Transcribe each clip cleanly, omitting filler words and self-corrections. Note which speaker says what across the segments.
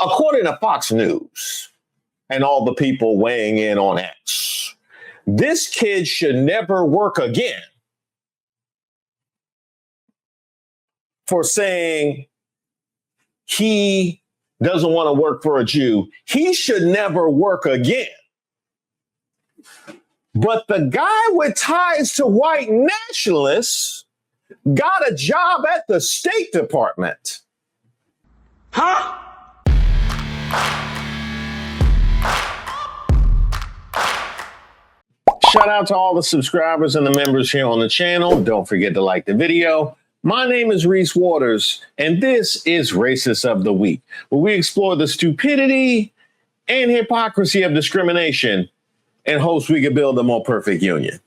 Speaker 1: According to Fox News and all the people weighing in on X, this kid should never work again for saying he doesn't want to work for a Jew. He should never work again. But the guy with ties to white nationalists got a job at the State Department.
Speaker 2: Huh?
Speaker 1: Shout out to all the subscribers and the members here on the channel. Don't forget to like the video. My name is Reese Waters, and this is Racist of the Week, where we explore the stupidity and hypocrisy of discrimination and hopes we can build a more perfect union.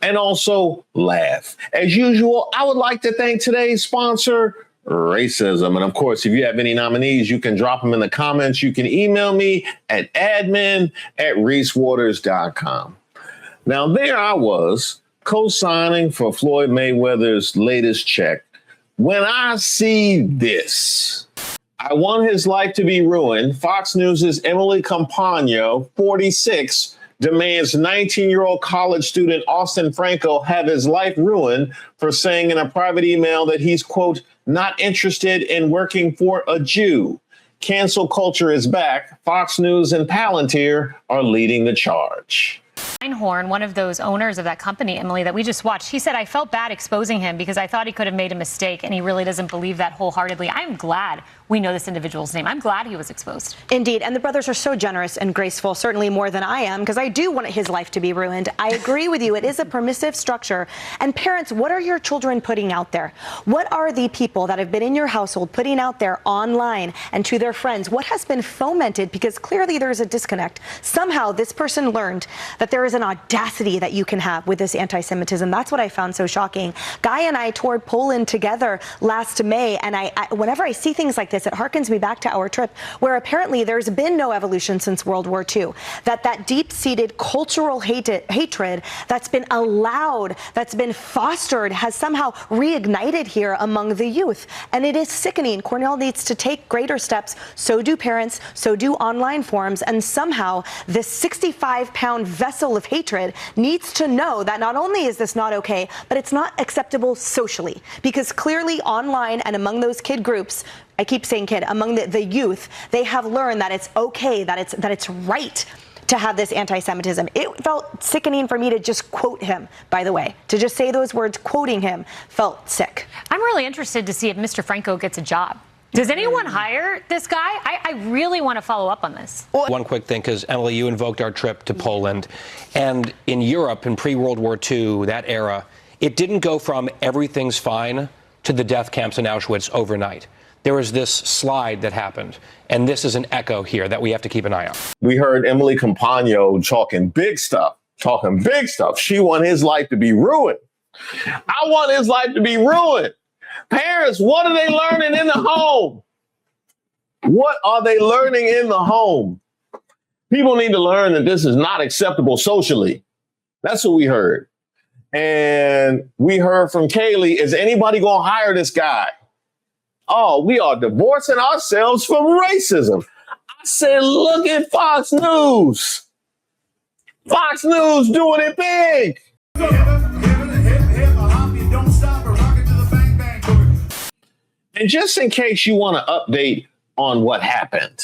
Speaker 1: And also laugh. As usual, I would like to thank today's sponsor, Racism. And of course, if you have any nominees, you can drop them in the comments. You can email me at admin@reesewaters.com. Now, there I was, co-signing for Floyd Mayweather's latest check, when I see this. I want his life to be ruined. Fox News' Emily Campagno, 46, demands 19-year-old college student Austin Franco have his life ruined for saying in a private email that he's, quote, not interested in working for a Jew. Cancel culture is back. Fox News and Palantir are leading the charge.
Speaker 3: Einhorn, one of those owners of that company, Emily, that we just watched, he said, I felt bad exposing him because I thought he could have made a mistake, and he really doesn't believe that wholeheartedly. I'm glad we know this individual's name. I'm glad he was exposed.
Speaker 4: Indeed. And the brothers are so generous and graceful, certainly more than I am, because I do want his life to be ruined. I agree with you. It is a permissive structure. And parents, what are your children putting out there? What are the people that have been in your household putting out there online and to their friends? What has been fomented? Because clearly there is a disconnect. Somehow this person learned that there is an audacity that you can have with this anti-Semitism. That's what I found so shocking. Guy and I toured Poland together last May, and whenever I see things like this, it harkens me back to our trip, where apparently there's been no evolution since World War II. That deep-seated cultural hatred that's been allowed, that's been fostered, has somehow reignited here among the youth. And it is sickening. Cornell needs to take greater steps. So do parents. So do online forums. And somehow this 65-pound vessel of hatred needs to know that not only is this not okay, but it's not acceptable socially. Because clearly online and among those kid groups, I keep saying kid, among the youth, they have learned that it's okay, that it's right to have this anti-Semitism. It felt sickening for me to just quote him, by the way. To just say those words, quoting him, felt sick.
Speaker 3: I'm really interested to see if Mr. Franco gets a job. Does anyone hire this guy? I really want to follow up on this.
Speaker 5: One quick thing, because Emily, you invoked our trip to Poland. And in Europe, in pre-World War II, that era, it didn't go from everything's fine to the death camps in Auschwitz overnight. There was this slide that happened, and this is an echo here that we have to keep an eye on.
Speaker 1: We heard Emily Campagno talking big stuff. She want his life to be ruined. I want his life to be ruined. Parents, what are they learning in the home? What are they learning in the home? People need to learn that this is not acceptable socially. That's what we heard. And we heard from Kaylee, is anybody going to hire this guy? Oh, we are divorcing ourselves from racism. I said, look at Fox News. Fox News doing it big. And just in case you want to update on what happened,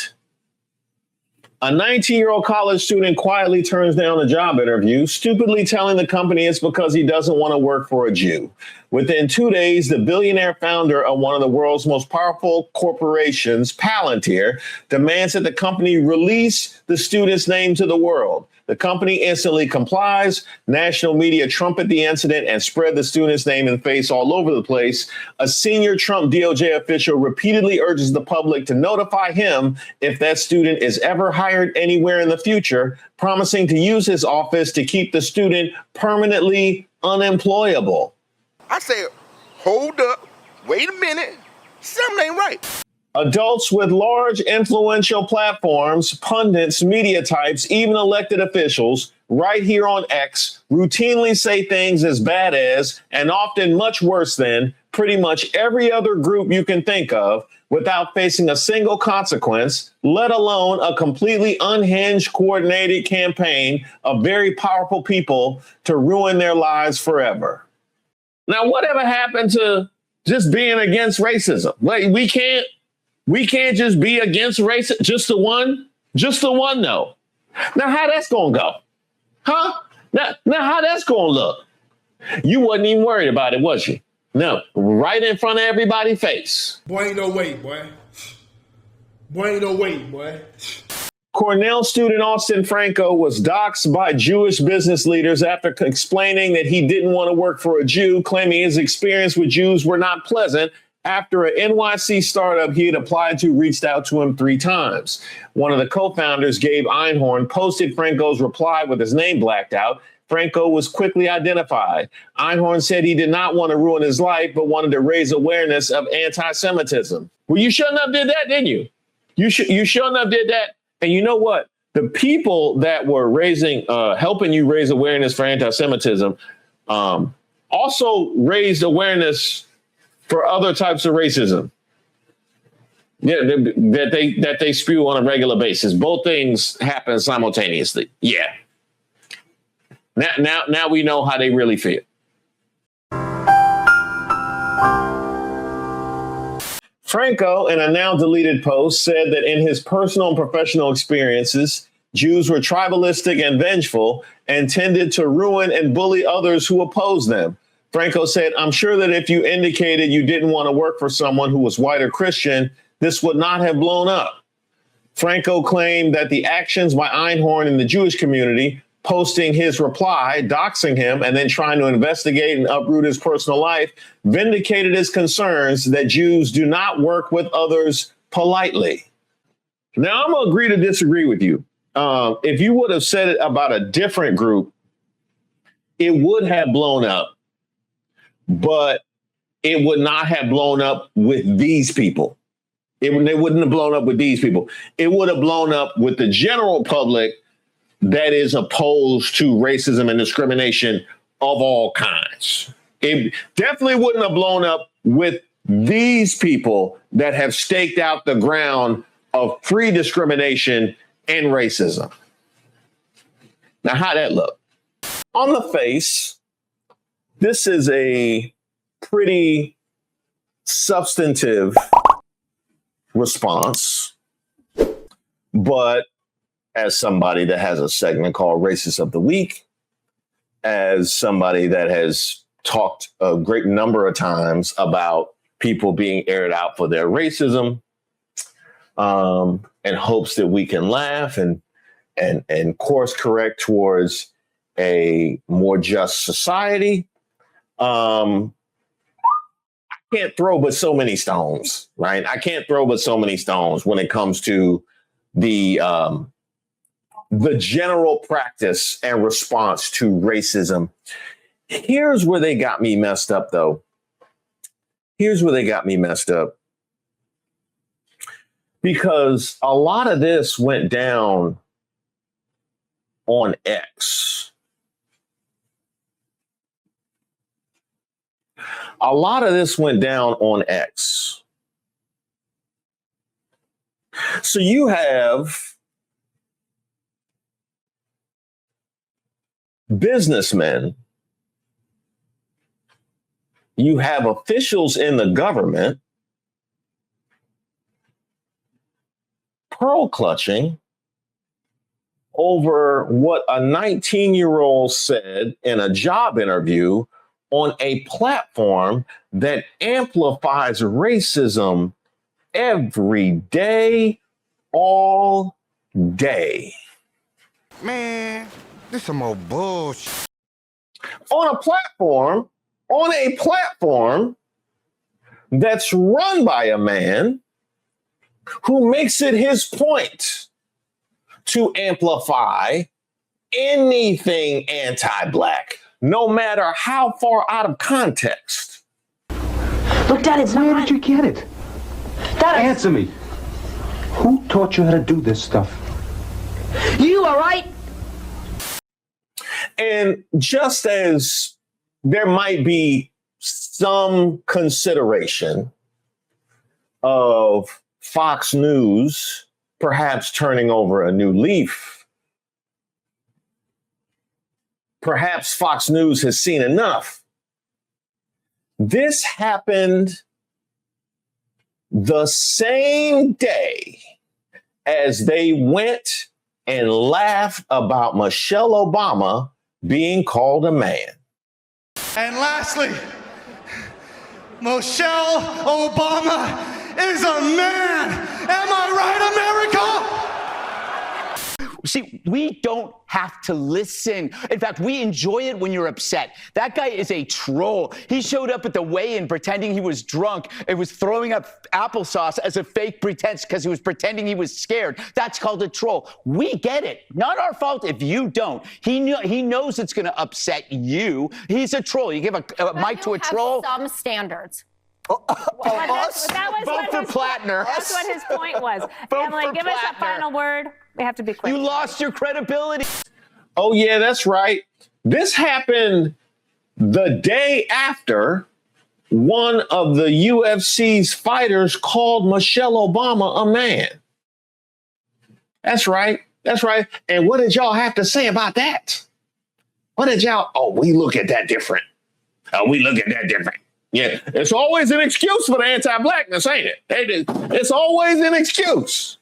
Speaker 1: a 19-year-old college student quietly turns down a job interview, stupidly telling the company it's because he doesn't want to work for a Jew. Within 2 days, the billionaire founder of one of the world's most powerful corporations, Palantir, demands that the company release the student's name to the world. The company instantly complies. National media trumpet the incident and spread the student's name and face all over the place. A senior Trump DOJ official repeatedly urges the public to notify him if that student is ever hired anywhere in the future, promising to use his office to keep the student permanently unemployable.
Speaker 2: I said, hold up, wait a minute, something ain't right.
Speaker 1: Adults with large influential platforms, pundits, media types, even elected officials, right here on X, routinely say things as bad as, and often much worse than, pretty much every other group you can think of without facing a single consequence, let alone a completely unhinged, coordinated campaign of very powerful people to ruin their lives forever. Now, whatever happened to just being against racism? Like, we can't just be against racism. Just the one, though. Now, how that's gonna go? Huh? Now how that's gonna look? You wasn't even worried about it, was you? No, right in front of everybody's face.
Speaker 6: Boy, ain't no way, boy. Boy, ain't no way, boy.
Speaker 1: Cornell student Austin Franco was doxxed by Jewish business leaders after explaining that he didn't want to work for a Jew, claiming his experience with Jews were not pleasant after an NYC startup he had applied to reached out to him 3 times. One of the co-founders, Gabe Einhorn, posted Franco's reply with his name blacked out. Franco was quickly identified. Einhorn said he did not want to ruin his life, but wanted to raise awareness of anti-Semitism. Well, you sure enough did that, didn't you? You sure enough did that. And you know what? The people that were helping you raise awareness for anti-Semitism also raised awareness for other types of racism. Yeah, that they spew on a regular basis. Both things happen simultaneously. Yeah. Now we know how they really feel. Franco, in a now deleted post, said that in his personal and professional experiences, Jews were tribalistic and vengeful and tended to ruin and bully others who opposed them. Franco said, "I'm sure that if you indicated you didn't want to work for someone who was white or Christian, this would not have blown up." Franco claimed that the actions by Einhorn in the Jewish community, posting his reply, doxing him, and then trying to investigate and uproot his personal life, vindicated his concerns that Jews do not work with others politely. Now, I'm going to agree to disagree with you. If you would have said it about a different group, it would have blown up, but it would not have blown up with these people. It wouldn't have blown up with these people. It would have blown up with the general public that is opposed to racism and discrimination of all kinds. It definitely wouldn't have blown up with these people that have staked out the ground of free discrimination and racism. Now, how'd that look? On the face, this is a pretty substantive response, but as somebody that has a segment called Racist of the Week, as somebody that has talked a great number of times about people being aired out for their racism, and hopes that we can laugh and course correct towards a more just society, I can't throw but so many stones, right? I can't throw but so many stones when it comes to the general practice and response to racism. Here's where they got me messed up, though. Here's where they got me messed up. Because a lot of this went down on X. A lot of this went down on X. So you have businessmen, you have officials in the government pearl clutching over what a 19-year-old said in a job interview on a platform that amplifies racism every day, all day.
Speaker 2: Man, this some old bullshit.
Speaker 1: On a platform that's run by a man who makes it his point to amplify anything anti-Black, no matter how far out of context.
Speaker 7: Look, Dad, it's not
Speaker 8: Where
Speaker 7: right.
Speaker 8: did you get it?
Speaker 7: Dad,
Speaker 8: Answer me. Who taught you how to do this stuff?
Speaker 7: you all right?
Speaker 1: And just as there might be some consideration of Fox News perhaps turning over a new leaf. Perhaps Fox News has seen enough. This happened the same day as they went and laughed about Michelle Obama being called a man.
Speaker 9: And lastly, Michelle Obama is a man. Am I right, America?
Speaker 10: See, we don't have to listen. In fact, we enjoy it when you're upset. That guy is a troll. He showed up at the weigh-in pretending he was drunk and was throwing up applesauce as a fake pretense because he was pretending he was scared. That's called a troll. We get it. Not our fault if you don't. He knows it's going to upset you. He's a troll. You give a mic to a troll.
Speaker 11: Some standards.
Speaker 10: Us? Vote for Plattner.
Speaker 11: That's what his point was. Emily, give us a final word. We have to be quick.
Speaker 10: You lost your credibility.
Speaker 1: Oh, yeah, that's right. This happened the day after one of the UFC's fighters called Michelle Obama a man. That's right. That's right. And what did y'all have to say about that? What did y'all? Oh, we look at that different. We look at that different. Yeah, it's always an excuse for the anti-blackness, ain't it? It's always an excuse.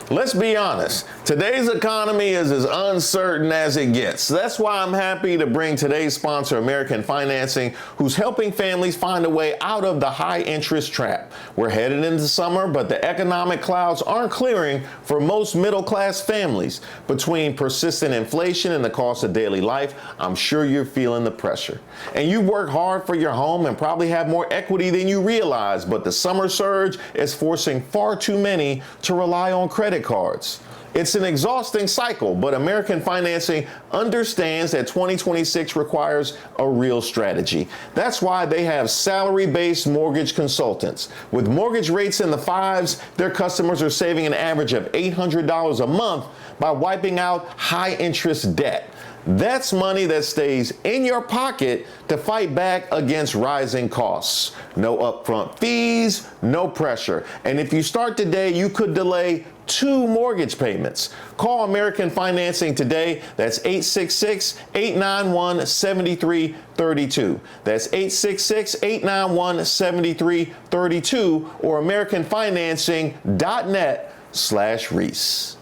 Speaker 1: Let's be honest. Today's economy is as uncertain as it gets. That's why I'm happy to bring today's sponsor, American Financing, who's helping families find a way out of the high interest trap. We're headed into summer, but the economic clouds aren't clearing for most middle-class families. Between persistent inflation and the cost of daily life, I'm sure you're feeling the pressure. And you've worked hard for your home and probably have more equity than you realize, but the summer surge is forcing far too many to rely on credit cards. It's an exhausting cycle, but American Financing understands that 2026 requires a real strategy. That's why they have salary-based mortgage consultants. With mortgage rates in the fives, their customers are saving an average of $800 a month by wiping out high-interest debt. That's money that stays in your pocket to fight back against rising costs. No upfront fees, no pressure. And if you start today, you could delay 2 mortgage payments. Call American Financing today. That's 866-891-7332. That's 866-891-7332 or AmericanFinancing.net/Reese.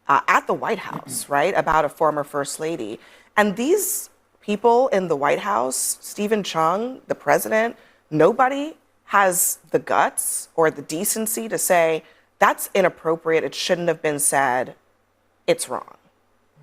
Speaker 12: At the White House, right, about a former first lady. And these people in the White House, Stephen Chung, the president, nobody has the guts or the decency to say, that's inappropriate, it shouldn't have been said, it's wrong.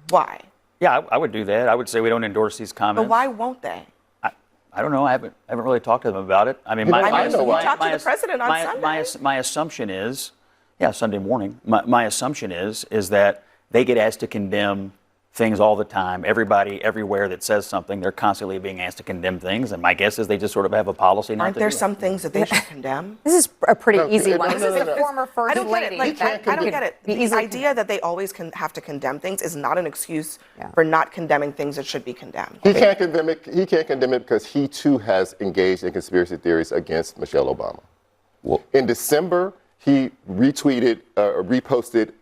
Speaker 12: Why?
Speaker 13: Yeah, I would do that. I would say we don't endorse these comments.
Speaker 12: But why won't they?
Speaker 13: I don't know. I haven't really talked to them about it. I mean,
Speaker 12: you talked to the president on Sunday.
Speaker 13: My assumption is, yeah, Sunday morning. My assumption is that they get asked to condemn things all the time. Everybody, everywhere that says something, they're constantly being asked to condemn things. And my guess is they just sort of have a policy not to do it.
Speaker 12: Aren't there some things that they should condemn?
Speaker 11: This is a pretty easy one. This is the former first lady.
Speaker 12: I don't get it. The idea that they always have to condemn things is not an excuse for not condemning things that should be condemned.
Speaker 14: He can't condemn it. He can't condemn it because he too has engaged in conspiracy theories against Michelle Obama. Well, in December, he reposted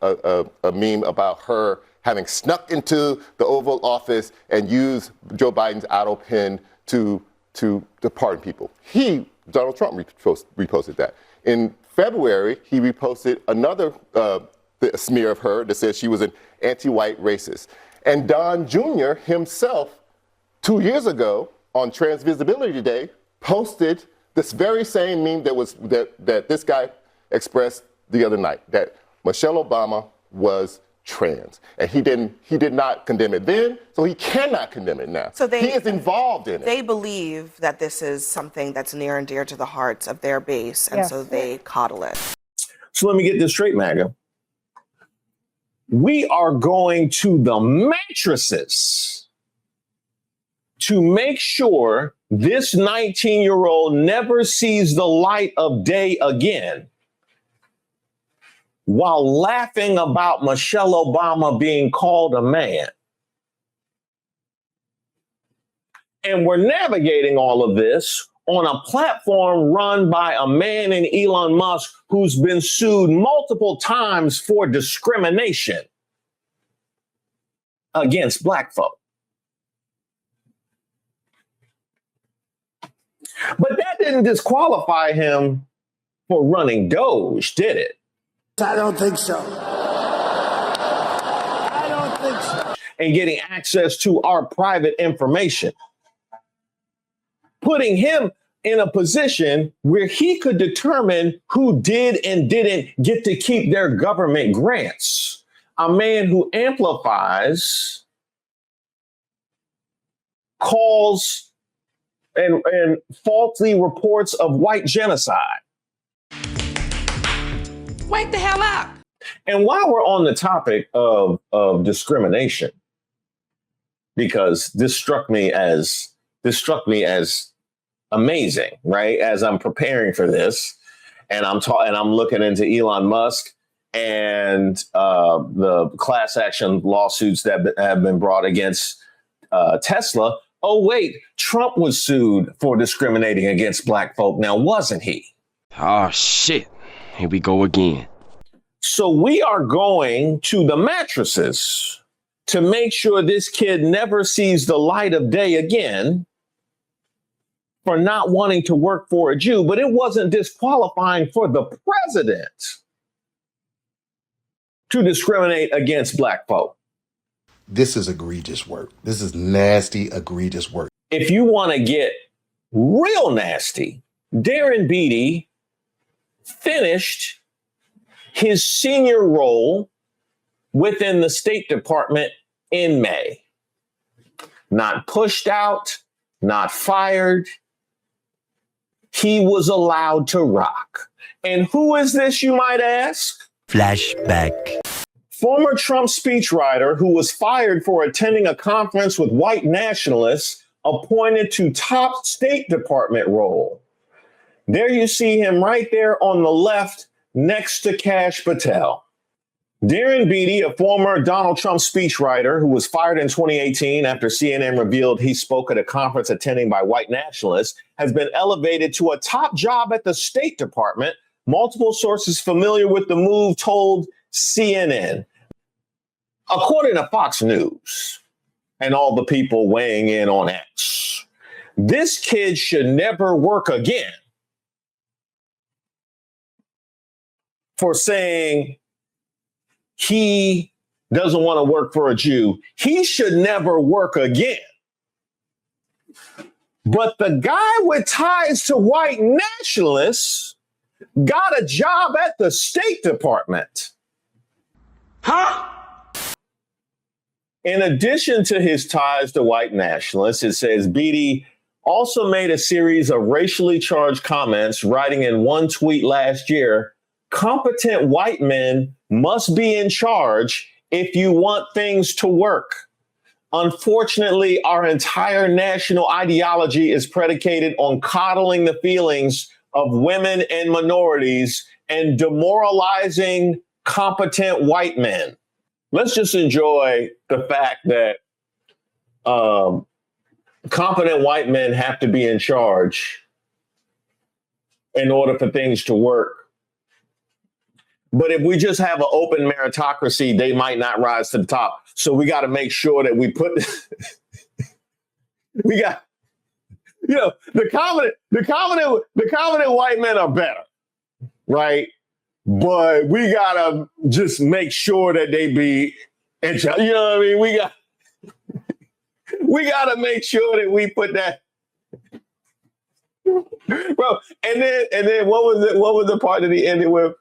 Speaker 14: a meme about her having snuck into the Oval Office and used Joe Biden's auto pen to pardon people. Donald Trump reposted that. In February, he reposted another smear of her that says she was an anti-white racist. And Don Jr. himself, 2 years ago on Trans Visibility Day, posted this very same meme that this guy expressed the other night, that Michelle Obama was trans. And he did not condemn it then, so he cannot condemn it now. So he is involved in it.
Speaker 12: They believe that this is something that's near and dear to the hearts of their base, and so they coddle it.
Speaker 1: So let me get this straight, Maga. We are going to the mattresses to make sure this 19-year-old never sees the light of day again, while laughing about Michelle Obama being called a man. And we're navigating all of this on a platform run by a man in Elon Musk who's been sued multiple times for discrimination against black folk. But that didn't disqualify him for running Doge, did it?
Speaker 15: I don't think so. I don't think so.
Speaker 1: And getting access to our private information, putting him in a position where he could determine who did and didn't get to keep their government grants. A man who amplifies calls and falsely reports of white genocide.
Speaker 16: Wake the hell up.
Speaker 1: And while we're on the topic of discrimination, because this struck me as amazing, right? As I'm preparing for this, and I'm looking into Elon Musk and the class action lawsuits that have been brought against Tesla. Oh, wait, Trump was sued for discriminating against black folk. Now, wasn't he?
Speaker 17: Oh, shit. Here we go again.
Speaker 1: So we are going to the mattresses to make sure this kid never sees the light of day again for not wanting to work for a Jew. But it wasn't disqualifying for the president to discriminate against black folk.
Speaker 18: This is egregious work. This is nasty, egregious work.
Speaker 1: If you want to get real nasty, Darren Beattie finished his senior role within the State Department in May. Not pushed out, not fired. He was allowed to rock. And who is this, you might ask?
Speaker 19: Flashback.
Speaker 1: Former Trump speechwriter who was fired for attending a conference with white nationalists appointed to top State Department role. There you see him right there on the left next to Kash Patel. Darren Beattie, a former Donald Trump speechwriter who was fired in 2018 after CNN revealed he spoke at a conference attended by white nationalists, has been elevated to a top job at the State Department. Multiple sources familiar with the move told CNN. According to Fox News and all the people weighing in on X, this kid should never work again for saying he doesn't want to work for a Jew. He should never work again. But the guy with ties to white nationalists got a job at the State Department. Huh? In addition to his ties to white nationalists, it says Beattie also made a series of racially charged comments, writing in one tweet last year, "Competent white men must be in charge if you want things to work. Unfortunately, our entire national ideology is predicated on coddling the feelings of women and minorities and demoralizing competent white men." Let's just enjoy the fact that competent white men have to be in charge in order for things to work. But if we just have an open meritocracy, they might not rise to the top. So we got to make sure that we put, we got, you know, the competent white men are better, right? But we got to just make sure that they be in charge. You know what I mean? We got to make sure that we put that. Bro, and then what was the part that he ended with?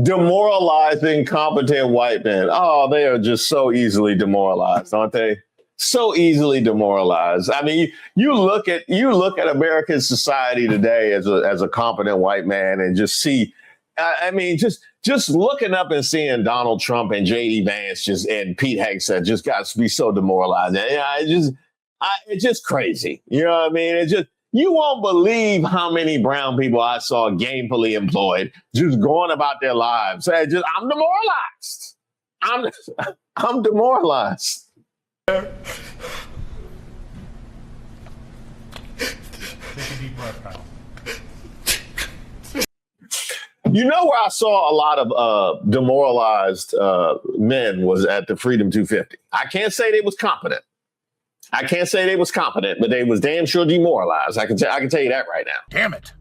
Speaker 1: Demoralizing competent white men. Oh, they are just so easily demoralized, aren't they? So easily demoralized. I mean, you look at American society today as a competent white man and just see, I mean, just looking up and seeing Donald Trump and J.D. Vance and Pete Hegseth just got to be so demoralizing. It's just crazy. You know what I mean? You won't believe how many brown people I saw gainfully employed just going about their lives. I'm demoralized. I'm demoralized.
Speaker 6: deep breath, pal.
Speaker 1: You know where I saw a lot of demoralized men was at the Freedom 250. I can't say they was competent. But they was damn sure demoralized. I can tell you that right now.
Speaker 6: Damn it.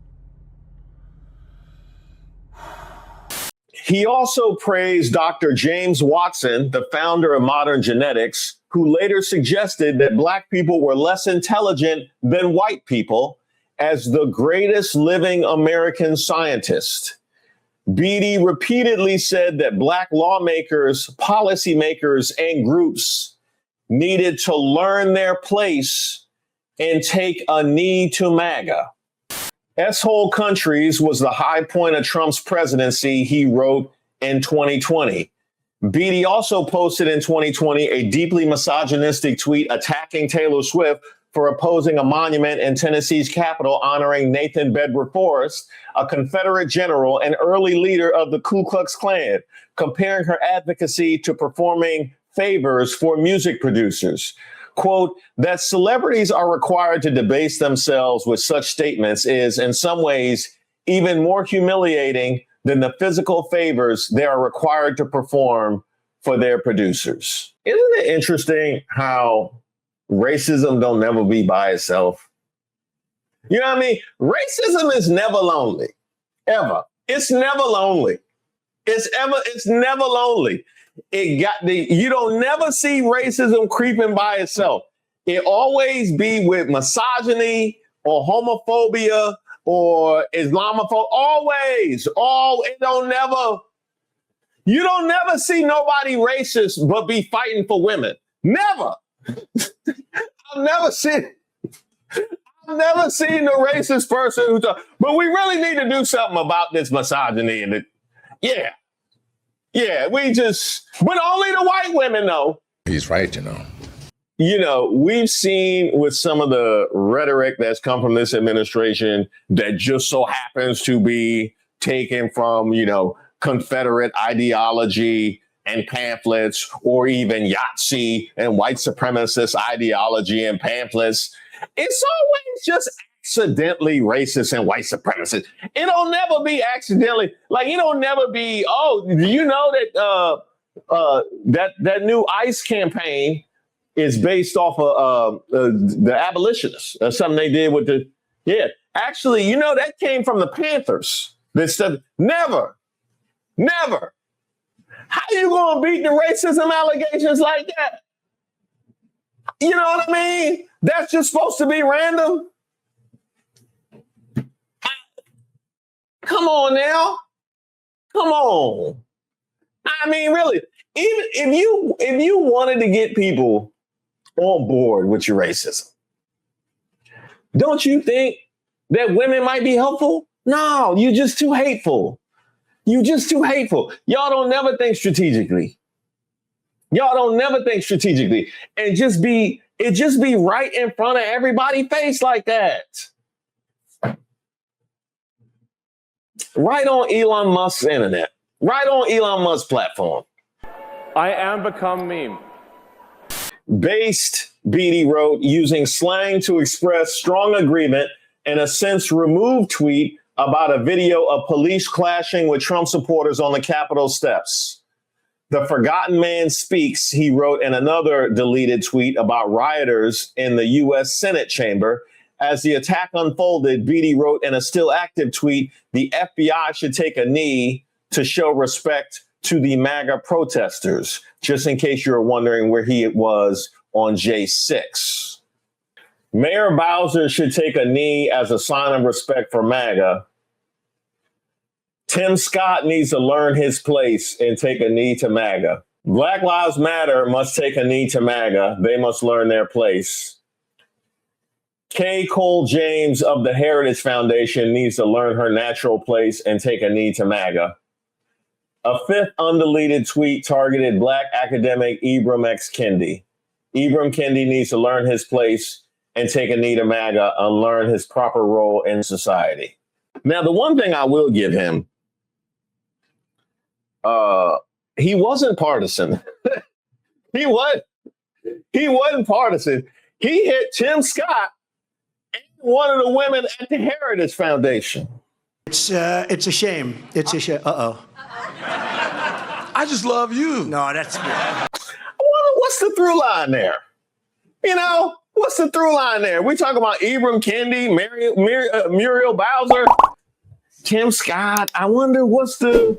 Speaker 1: He also praised Dr. James Watson, the founder of modern genetics, who later suggested that black people were less intelligent than white people, as the greatest living American scientist. Beatty repeatedly said that black lawmakers, policymakers, and groups needed to learn their place and take a knee to MAGA. S-hole countries was the high point of Trump's presidency, he wrote in 2020. Beatty also posted in 2020 a deeply misogynistic tweet attacking Taylor Swift for opposing a monument in Tennessee's capital honoring Nathan Bedford Forrest, a Confederate general and early leader of the Ku Klux Klan, comparing her advocacy to performing favors for music producers. Quote, that celebrities are required to debase themselves with such statements is, in some ways, even more humiliating than the physical favors they are required to perform for their producers. Isn't it interesting how racism don't never be by itself? You know what I mean? Racism is never lonely, ever. It's never lonely. It's never lonely. You don't never see racism creeping by itself. It always be with misogyny or homophobia or Islamophobia. Always. You don't never see nobody racist but be fighting for women. Never. I've never seen a racist person who talk, but we really need to do something about this misogyny and but only the white women though.
Speaker 16: He's right, you know.
Speaker 1: You know, we've seen with some of the rhetoric that's come from this administration that just so happens to be taken from, Confederate ideology and pamphlets, or even Yahtzee and white supremacist ideology and pamphlets. It's always just accidentally racist and white supremacist. It'll never be accidentally, it'll never be, do you know that that new ICE campaign is based off of the abolitionists, something they did with actually, that came from the Panthers. This stuff, never. How you gonna beat the racism allegations like that? You know what I mean? That's just supposed to be random. Come on now. Come on. I mean, really, even if you wanted to get people on board with your racism, don't you think that women might be helpful? No, you're just too hateful. Y'all don't never think strategically. And just be right in front of everybody's face like that. Right on Elon Musk's internet. Right on Elon Musk's platform.
Speaker 19: I am become meme.
Speaker 1: Based, Beatty wrote, using slang to express strong agreement and a since removed tweet about a video of police clashing with Trump supporters on the Capitol steps. The forgotten man speaks, he wrote in another deleted tweet about rioters in the U.S. Senate chamber. As the attack unfolded, Beatty wrote in a still active tweet, the FBI should take a knee to show respect to the MAGA protesters, just in case you're wondering where he was on J6. Mayor Bowser should take a knee as a sign of respect for MAGA. Tim Scott needs to learn his place and take a knee to MAGA. Black Lives Matter must take a knee to MAGA. They must learn their place. Kay Cole James of the Heritage Foundation needs to learn her natural place and take a knee to MAGA. A fifth undeleted tweet targeted Black academic Ibram X. Kendi. Ibram Kendi needs to learn his place and take a knee to MAGA and learn his proper role in society. Now, the one thing I will give him, he wasn't partisan. He wasn't partisan. He hit Tim Scott and one of the women at the Heritage Foundation.
Speaker 15: It's a shame. It's a shame. Uh-oh.
Speaker 6: I just love you.
Speaker 15: No, that's...
Speaker 1: What's the through line there? You know, what's the through line there? We talking about Ibram Kendi, Muriel Bowser, Tim Scott. I wonder what's the...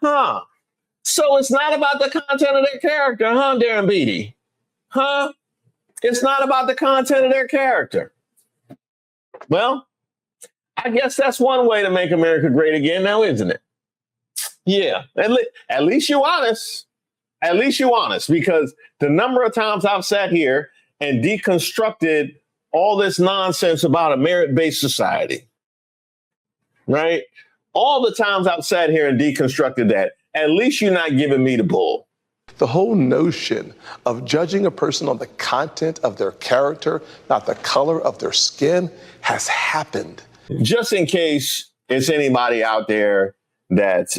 Speaker 1: So it's not about the content of their character, huh, Darren Beatty? Huh? It's not about the content of their character. Well, I guess that's one way to make America great again now, isn't it? Yeah, at least you're honest. At least you're honest, because the number of times I've sat here and deconstructed all this nonsense about a merit-based society, right? All the times I've sat here and deconstructed that, at least you're not giving me the bull.
Speaker 6: The whole notion of judging a person on the content of their character, not the color of their skin, has happened.
Speaker 1: Just in case it's anybody out there that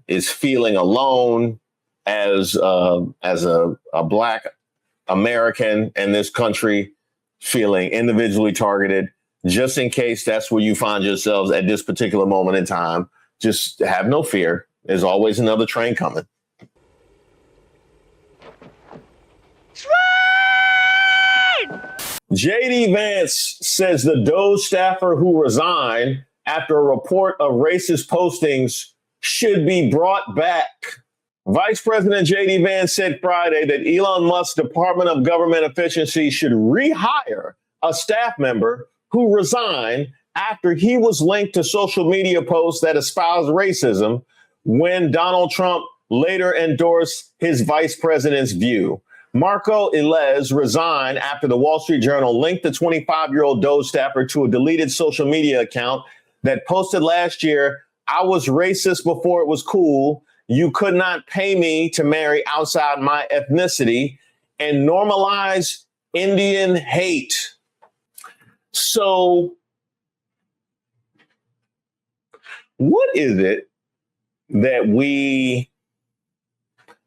Speaker 1: is feeling alone as a Black American in this country, feeling individually targeted, just in case that's where you find yourselves at this particular moment in time, just have no fear. There's always another train coming. J.D. Vance says the DOJ staffer who resigned after a report of racist postings should be brought back. Vice President J.D. Vance said Friday that Elon Musk's Department of Government Efficiency should rehire a staff member who resigned after he was linked to social media posts that espoused racism when Donald Trump later endorsed his vice president's view. Marco Ilez resigned after the Wall Street Journal linked the 25-year-old DOJ staffer to a deleted social media account that posted last year, "I was racist before it was cool. You could not pay me to marry outside my ethnicity," and normalize Indian hate. So what is it that we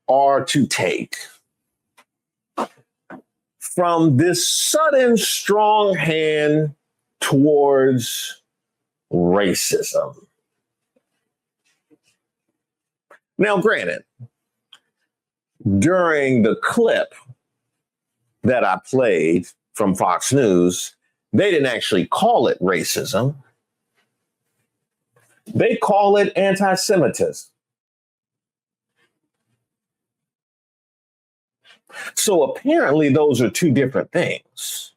Speaker 1: are to take from this sudden strong hand towards racism? Now, granted, during the clip that I played from Fox News, they didn't actually call it racism. They call it anti-Semitism. So apparently those are two different things.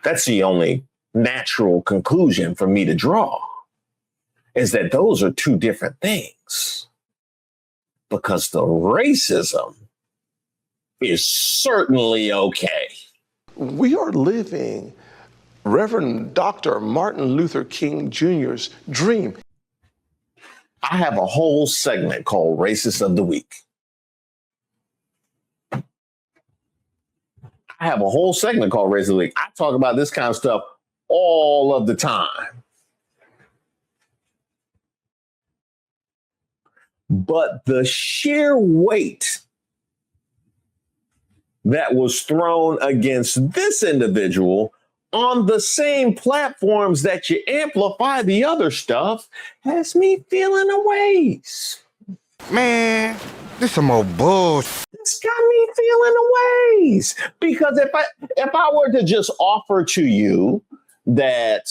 Speaker 1: That's the only natural conclusion for me to draw, is that those are two different things. Because the racism is certainly okay.
Speaker 6: We are living Reverend Dr. Martin Luther King Jr.'s dream.
Speaker 1: I have a whole segment called Racist of the Week. I have a whole segment called Racist of the Week. I talk about this kind of stuff all of the time. But the sheer weight that was thrown against this individual on the same platforms that you amplify the other stuff has me feeling a ways.
Speaker 2: Man, this some more bullshit.
Speaker 1: It's got me feeling a ways. Because if I were to just offer to you that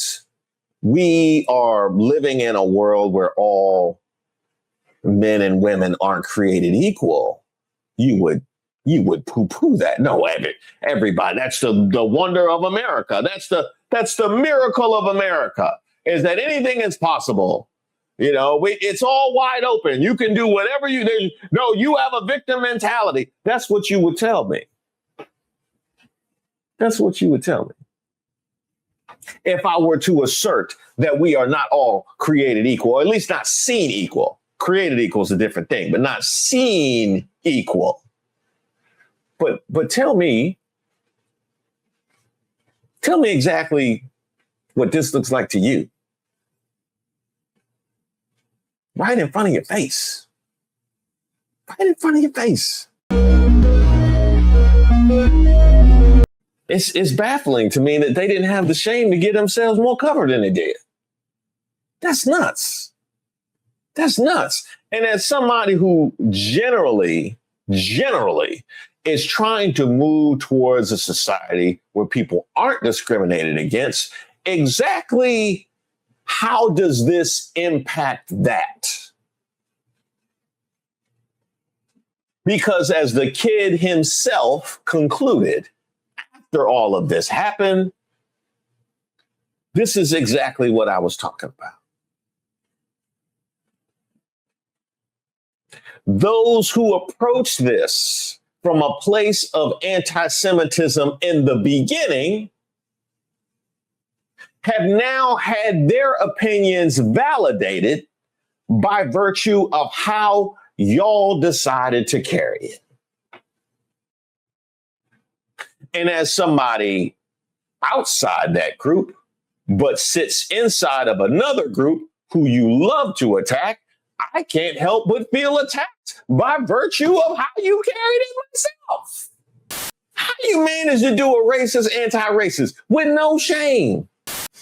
Speaker 1: we are living in a world where all men and women aren't created equal, you would poo-poo that. No, everybody, that's the wonder of America. That's the miracle of America, is that anything is possible. You know, it's all wide open. You can do whatever you do. No, you have a victim mentality. That's what you would tell me. That's what you would tell me. If I were to assert that we are not all created equal, or at least not seen equal. Created equal is a different thing, but not seen equal. But tell me exactly what this looks like to you. Right in front of your face. Right in front of your face. It's baffling to me that they didn't have the shame to get themselves more covered than they did. That's nuts. That's nuts. And as somebody who generally is trying to move towards a society where people aren't discriminated against, exactly how does this impact that? Because as the kid himself concluded, after all of this happened, this is exactly what I was talking about. Those who approach this from a place of anti-Semitism in the beginning have now had their opinions validated by virtue of how y'all decided to carry it. And as somebody outside that group, but sits inside of another group who you love to attack, I can't help but feel attacked by virtue of how you carried it myself. How you managed to do a racist, anti-racist with no shame?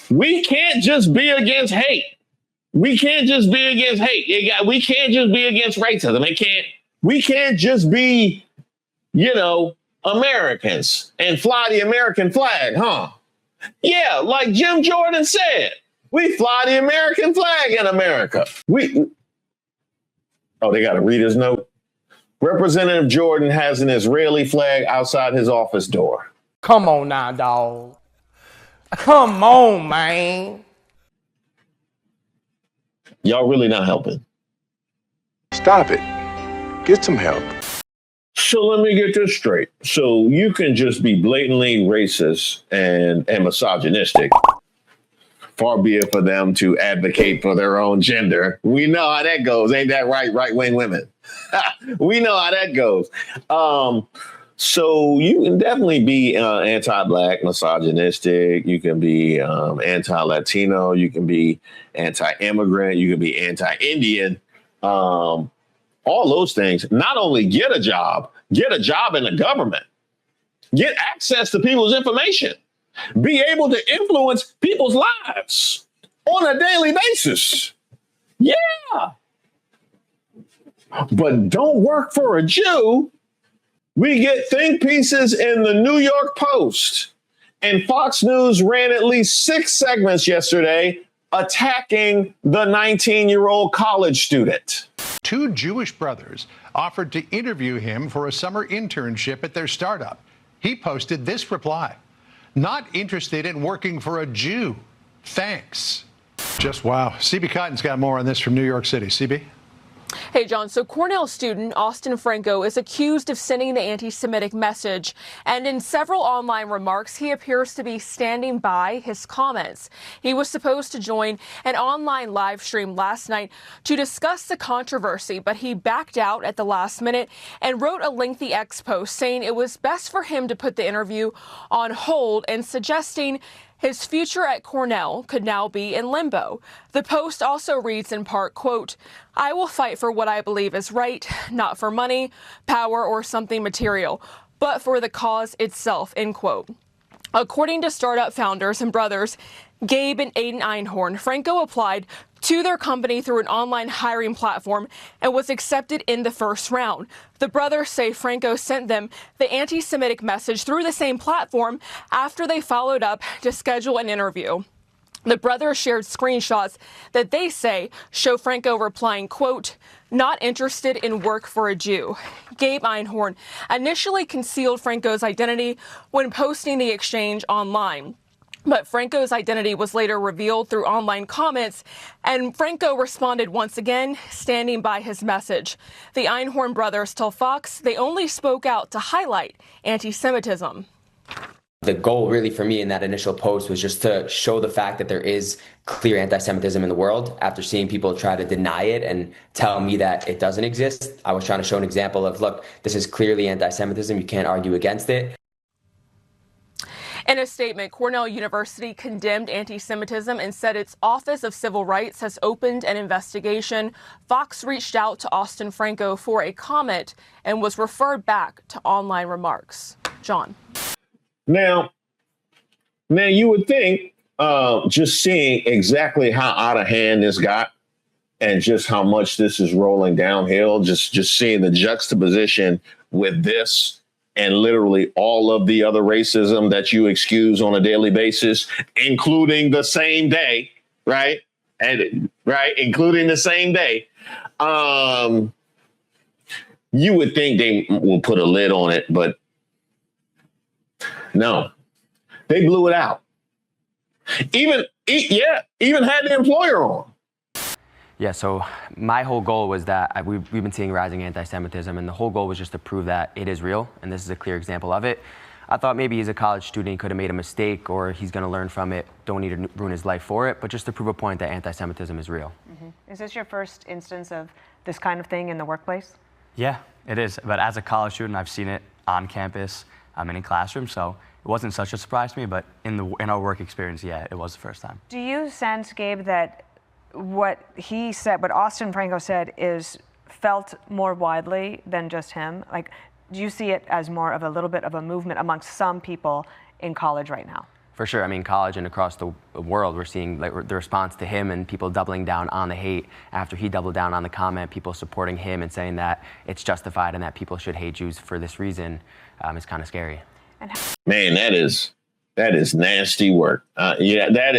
Speaker 1: We can't just be against hate. We can't just be against hate. We can't just be against racism. We can't just be, Americans and fly the American flag, huh? Yeah, like Jim Jordan said, we fly the American flag in America. Oh, they got to read his note. Representative Jordan has an Israeli flag outside his office door.
Speaker 16: Come on now, dog. Come on, man.
Speaker 1: Y'all really not helping.
Speaker 6: Stop it. Get some help.
Speaker 1: So let me get this straight. So you can just be blatantly racist and misogynistic. Far be it for them to advocate for their own gender. We know how that goes. Ain't that right, right-wing women? We know how that goes. So you can definitely be anti-Black, misogynistic. You can be anti-Latino. You can be anti-immigrant. You can be anti-Indian. All those things. Not only get a job in the government. Get access to people's information. Be able to influence people's lives on a daily basis. Yeah. But don't work for a Jew. We get think pieces in the New York Post, and Fox News ran at least 6 segments yesterday attacking the 19-year-old college student.
Speaker 20: 2 Jewish brothers offered to interview him for a summer internship at their startup. He posted this reply: "Not interested in working for a Jew. Thanks." Just wow. CB Cotton's got more on this from New York City. CB?
Speaker 21: Hey, John. So Cornell student Austin Franco is accused of sending the anti-Semitic message. And in several online remarks, he appears to be standing by his comments. He was supposed to join an online live stream last night to discuss the controversy, but he backed out at the last minute and wrote a lengthy X post saying it was best for him to put the interview on hold and suggesting his future at Cornell could now be in limbo. The post also reads in part, quote, "I will fight for what I believe is right, not for money, power, or something material, but for the cause itself," end quote. According to startup founders and brothers Gabe and Aiden Einhorn, Franco applied to their company through an online hiring platform and was accepted in the first round. The brothers say Franco sent them the anti-Semitic message through the same platform after they followed up to schedule an interview. The brothers shared screenshots that they say show Franco replying, quote, "Not interested in work for a Jew." Gabe Einhorn initially concealed Franco's identity when posting the exchange online. But Franco's identity was later revealed through online comments, and Franco responded once again, standing by his message. The Einhorn brothers tell Fox they only spoke out to highlight anti-Semitism.
Speaker 22: The goal really for me in that initial post was just to show the fact that there is clear anti-Semitism in the world. After seeing people try to deny it and tell me that it doesn't exist, I was trying to show an example of, look, this is clearly anti-Semitism. You can't argue against it.
Speaker 21: In a statement, Cornell University condemned anti-Semitism and said its Office of Civil Rights has opened an investigation. Fox reached out to Austin Franco for a comment and was referred back to online remarks. John.
Speaker 1: Now, Man, you would think just seeing exactly how out of hand this got and just how much this is rolling downhill, just seeing the juxtaposition with this and literally all of the other racism that you excuse on a daily basis, including the same day, right? Including the same day. You would think they will put a lid on it, but no, they blew it out. Even had the employer on.
Speaker 3: Yeah, so my whole goal was that we've been seeing rising anti-Semitism, and the whole goal was just to prove that it is real, and this is a clear example of it. I thought maybe he's a college student, he could have made a mistake, or he's going to learn from it, don't need to ruin his life for it, but just to prove a point that anti-Semitism is real.
Speaker 4: Is this your first instance of this kind of thing in the workplace?
Speaker 3: Yeah, it is, but as a college student, I've seen it on campus, and in classrooms, so it wasn't such a surprise to me, but in our work experience, yeah, it was the first time.
Speaker 4: Do you sense, Gabe, that what he said, what Austin Franco said, is felt more widely than just him? Like, do you see it as more of a little bit of a movement amongst some people in college right now?
Speaker 3: For sure. I mean, college and across the world, we're seeing like the response to him and people doubling down on the hate after he doubled down on the comment, people supporting him and saying that it's justified and that people should hate Jews for this reason is kind of scary.
Speaker 1: Man, that is nasty work. Yeah, that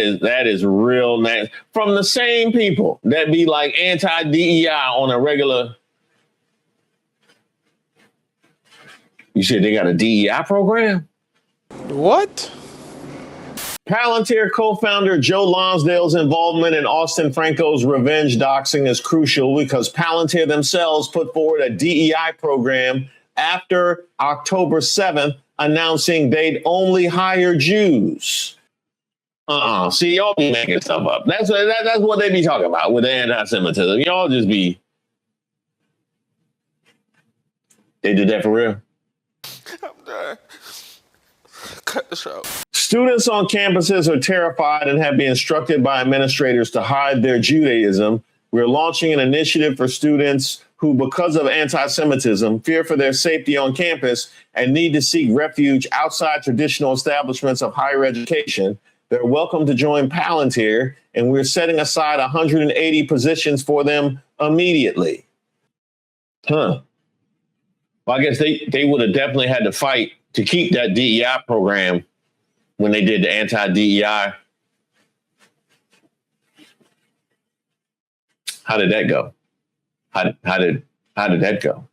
Speaker 1: is real nasty. From the same people that be like anti-DEI on a regular. You said they got a DEI program?
Speaker 23: What?
Speaker 1: Palantir co-founder Joe Lonsdale's involvement in Austin Franco's revenge doxing is crucial because Palantir themselves put forward a DEI program after October 7th, announcing they'd only hire Jews. See, y'all be making stuff up. That's what they be talking about with the anti-Semitism. Y'all just be. They did that for real.
Speaker 2: I'm done. Cut the show.
Speaker 1: Students on campuses are terrified and have been instructed by administrators to hide their Judaism. We're launching an initiative for students who, because of anti-Semitism, fear for their safety on campus and need to seek refuge outside traditional establishments of higher education. They're welcome to join Palantir, and we're setting aside 180 positions for them immediately. Well, I guess they would have definitely had to fight to keep that DEI program when they did the anti-DEI. How did that go? How did that go?